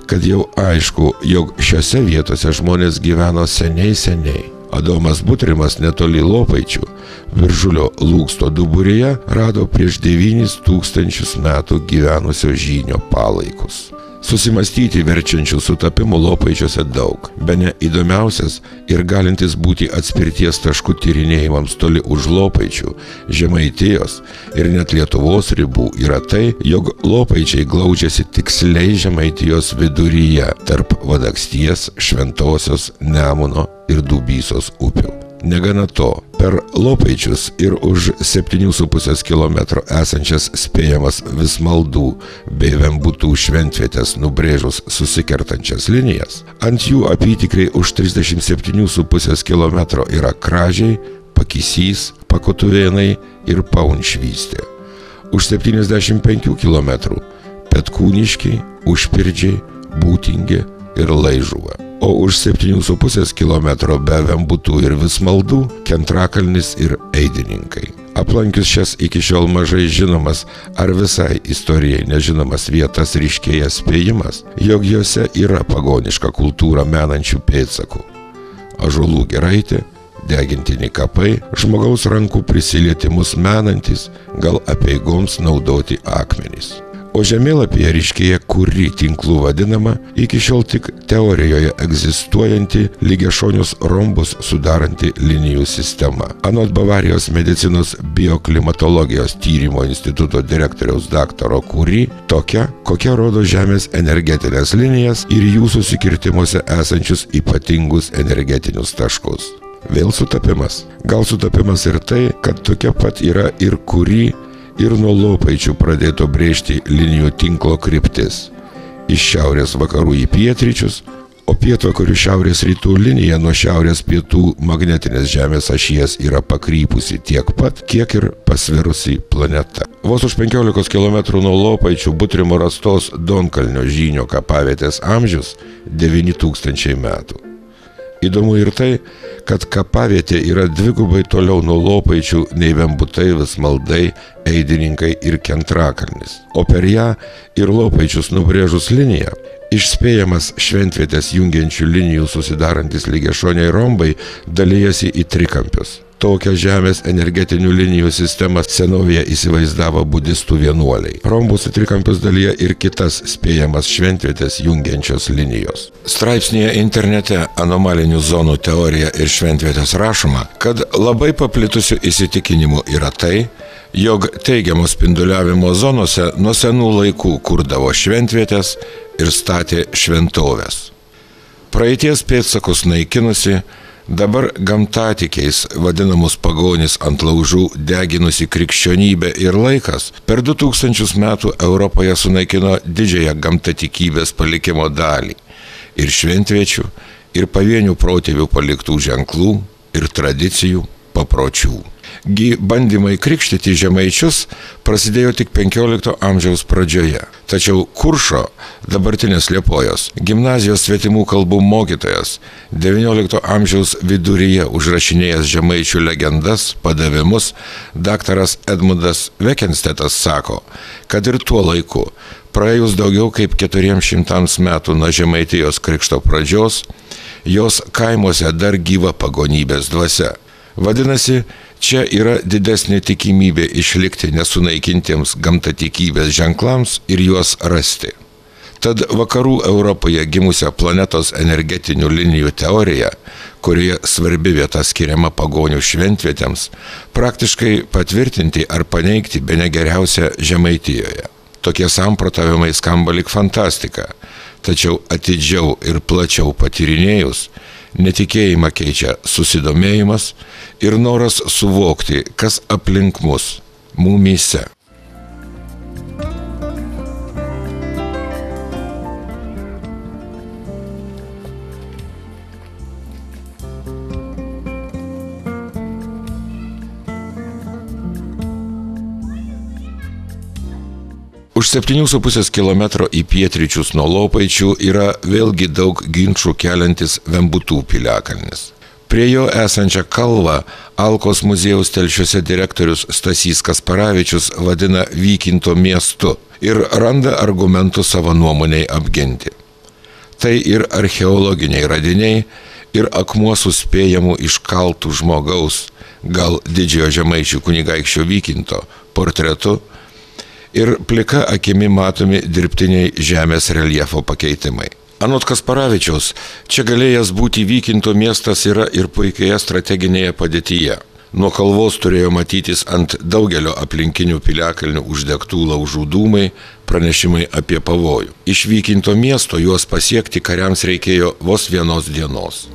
kad jau aišku, jog šiose vietose žmonės gyveno seniai. Adomas Butrimas netoli Lopaičių, Viržulio Lūksto duburyje, rado prieš 9000 metų gyvenusio žynio palaikus. Susimastyti verčiančių sutapimų Lopaičiuose daug. Bene įdomiausias ir galintis būti atspirties taškų tyrinėjimams toli už Lopaičių, Žemaitijos ir net Lietuvos ribų yra tai, jog Lopaičiai glaudžiasi tiksliai Žemaitijos viduryje tarp Vadaksties, Šventosios, Nemuno ir Dubysos upių. Negana to, per Lopaičius ir už 7,5 km esančias spėjamas Vismaldų bei Vembutų šventvietės nubrėžus susikertančias linijas, ant jų apytikriai už 37,5 km yra Kražiai, Pakysys, Pakotuvėnai ir Paunšvystė. Už 75 km Petkūniškiai, Užpirdžiai, Būtingė ir Laižuva. O už 7,5 km be Vembutų ir Vismaldų Kentrakalnis ir Eidininkai. Aplankius šias iki šiol mažai žinomas ar visai istorijai nežinomas vietas ryškėja spėjimas, jog jose yra pagoniška kultūra menančių pėdsakų. Ąžuolų giraitė, degintini kapai, žmogaus rankų prisilietimus menantis, gal apeigoms naudoti akmenys. O žemėlapyje ryškėja kuri tinklų vadinama, iki šiol tik teorijoje egzistuojanti lygiašonius rombus sudaranti linijų sistema. Anot Bavarijos medicinos bioklimatologijos tyrimo instituto direktoriaus daktaro Kuri, tokia, kokia rodo Žemės energetinės linijas ir jų susikirtimuose esančius ypatingus energetinius taškus. Vėl sutapimas. Gal sutapimas ir tai, kad tokia pat yra ir Kuri, ir nuo Lopaičių pradėto brėžti linijų tinklo kryptis. Iš šiaurės vakarų į pietryčius, o pietvakarių šiaurės rytų linija nuo šiaurės pietų magnetinės Žemės ašies yra pakrypusi tiek pat, kiek ir pasvirusi planeta. Vos už 15 km nuo Lopaičių Butrimo rastos Donkalnio žynio kapavietės amžius 9000 metų. Įdomu ir tai, kad kapavietė yra dvigubai toliau nuo Lopaičių nei Vembutai, Vismaldai, Eidininkai ir Kentrakalnis. O per ją ir Lopaičius nubrėžus liniją, išspėjamas šventvietės jungiančių linijų susidarantis lygiašoniai rombai dalijasi į trikampius. Tokią Žemės energetinių linijų sistemą senovėje įsivaizdavo budistų vienuoliai. Rombus į trikampius dalyje ir kitas spėjamas šventvietės jungiančios linijos. Straipsnėje internete Anomalinių zonų teorija ir šventvietės rašoma, kad labai paplitusių įsitikinimų yra tai, jog teigiamo spinduliavimo zonose nuo senų laikų kurdavo šventvietės ir statė šventoves. Praeities pėdsakus naikinusi, dabar gamtatikiais vadinamus pagonis ant laužų deginusi krikščionybė ir laikas per 2000 metų Europoje sunaikino didžiąją gamtatikybės palikimo dalį ir šventviečių, ir pavienių protėvių paliktų ženklų, ir tradicijų, papročių. Bandymai krikštyti žemaičius prasidėjo tik 15 amžiaus pradžioje. Tačiau Kuršo, dabartinės Liepojos, gimnazijos svetimų kalbų mokytojas 19 amžiaus viduryje užrašinėjęs žemaičių legendas, padavimus, daktaras Edmundas Vekenstetas sako, kad ir tuo laiku, praėjus daugiau kaip 400 metų nuo Žemaitijos krikšto pradžios, jos kaimuose dar gyva pagonybės dvasia. Vadinasi, čia yra didesnė tikimybė išlikti nesunaikintiems gamtatikybės ženklams ir juos rasti. Tad vakarų Europoje gimusią planetos energetinių linijų teoriją, kurioje svarbi vieta skiriama pagonių šventvietėms, praktiškai patvirtinti ar paneigti bene geriausia Žemaitijoje. Tokie samprotavimai skamba lyg fantastika, tačiau atidžiau ir plačiau patyrinėjus, netikėjimą keičia susidomėjimas ir noras suvokti, kas aplink mus, mumyse. Už 7,5 km į pietryčius nuo Lopaičių yra vėlgi daug ginčų keliantis Vembutų piliakalnis. Prie jo esančią kalvą Alkos muziejaus Telšiuose direktorius Stasys Kasparavičius vadina Vykinto miestu ir randa argumentų savo nuomonei apginti. Tai ir archeologiniai radiniai, ir akmuo su spėjamu iškaltų žmogaus, gal didžiojo žemaičių kunigaikščio Vykinto portretu, ir plika akimi matomi dirbtiniai žemės reljefo pakeitimai. Anot Kasparavičiaus, čia galėjęs būti Vykinto miestas yra ir puikioje strateginėje padėtyje. Nuo kalvos turėjo matytis ant daugelio aplinkinių piliakalnių uždegtų laužų dūmai, pranešimai apie pavojų. Iš Vykinto miesto juos pasiekti kariams reikėjo vos vienos dienos.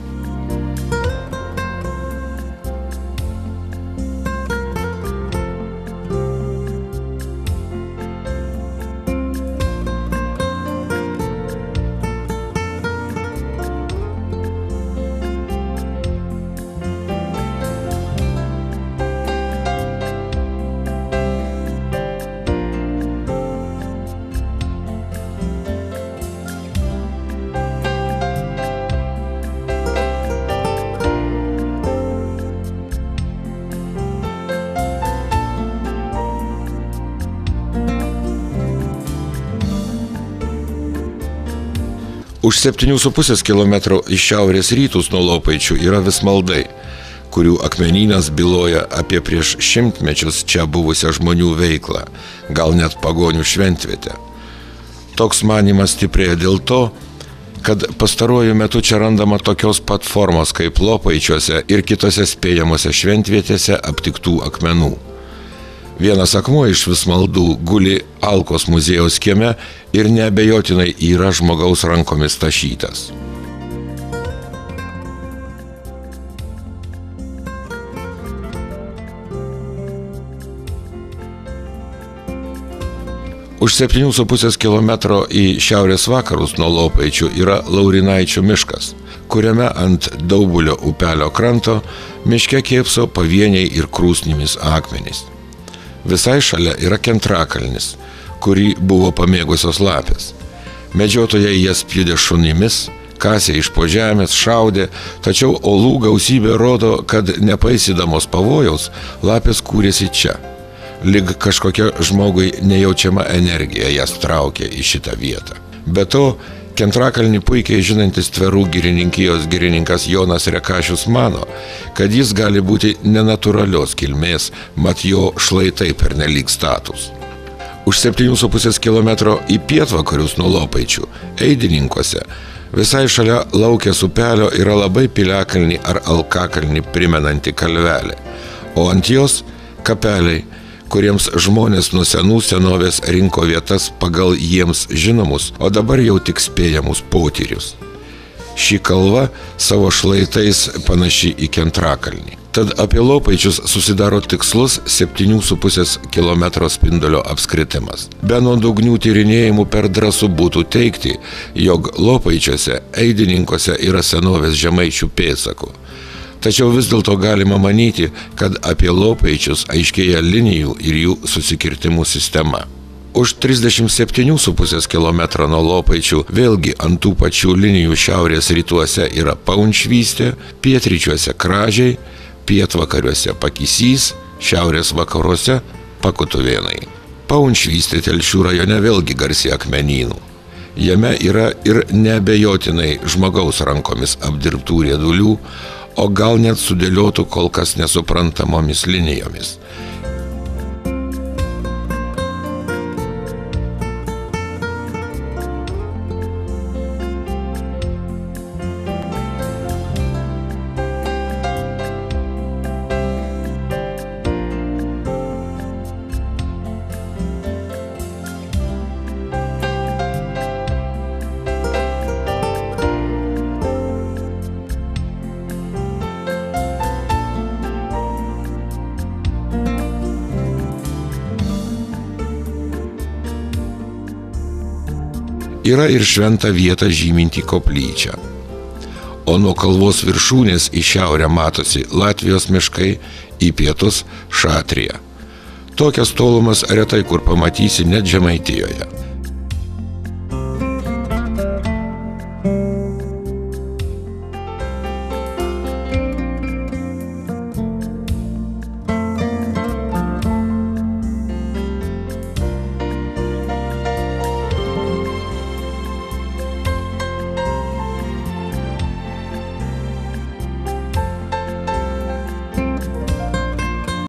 Už 7,5 km iš šiaurės rytus nuo Lopaičių yra Vismaldai, kurių akmenynas byloja apie prieš šimtmečius čia buvusią žmonių veiklą, gal net pagonių šventvietę. Toks manymas stiprėja dėl to, kad pastaruoju metu čia randama tokios pat formos kaip Lopaičiuose ir kitose spėjamose šventvietėse aptiktų akmenų. Vienas akmuo iš Vismaldų guli Alkos muziejaus kieme ir neabejotinai yra žmogaus rankomis tašytas. Už 7,5 km į šiaurės vakarus nuo Lopaičių yra Laurinaičių miškas, kuriame ant Daubulio upelio kranto miške kėpso pavieniai ir krūsnimis akmenys. Visai šalia yra Kentrakalnis, kurį buvo pamėgusios lapės. Medžiotojai jas pjudė šunimis, kasė iš po žemės, šaudė, tačiau olų gausybė rodo, kad nepaisydamos pavojaus, lapės kūrėsi čia. Lyg kažkokia žmogui nejaučiama energija jas traukė į šitą vietą. Be to, Kentrakalnį puikiai žinantis Tverų girininkijos girininkas Jonas Rekašius mano, kad jis gali būti nenatūralios kilmės, mat jo šlaitai pernelyg statūs. Už 7,5 km į pietvakarius nuo Lopaičių, Eidininkuose, visai šalia Laukės upelio yra labai piliakalnį ar alkakalnį primenanti kalvelė, o ant jos kapeliai, kuriems žmonės nuo senų senovės rinko vietas pagal jiems žinomus, o dabar jau tik spėjamus potyrius. Ši kalva savo šlaitais panaši į Kentrakalnį. Tad apie Lopaičius susidaro tikslus 7,5 km spindulio apskritimas. Be nuodugnių tyrinėjimų per drąsu būtų teigti, jog Lopaičiuose, Eidininkuose yra senovės žemaičių pėdsakų. Tačiau vis dėlto galima manyti, kad apie Lopaičius aiškėja linijų ir jų susikirtimų sistema. Už 37,5 km nuo Lopaičių vėlgi ant tų pačių linijų šiaurės rytuose yra Paunšvystė, pietryčiuose Kražiai, pietvakariuose Pakysys, šiaurės vakaruose Pakutuvėnai. Paunšvystė Telšių rajone vėlgi garsi akmenynų. Jame yra ir neabejotinai žmogaus rankomis apdirbtų riedulių, o gal net sudėliotų kol kas nesuprantamomis linijomis. Yra ir šventą vietą žyminti koplyčią. O nuo kalvos viršūnės į šiaurę matosi Latvijos miškai, į pietus Šatrija. Tokias tolumas retai kur pamatysi net Žemaitijoje.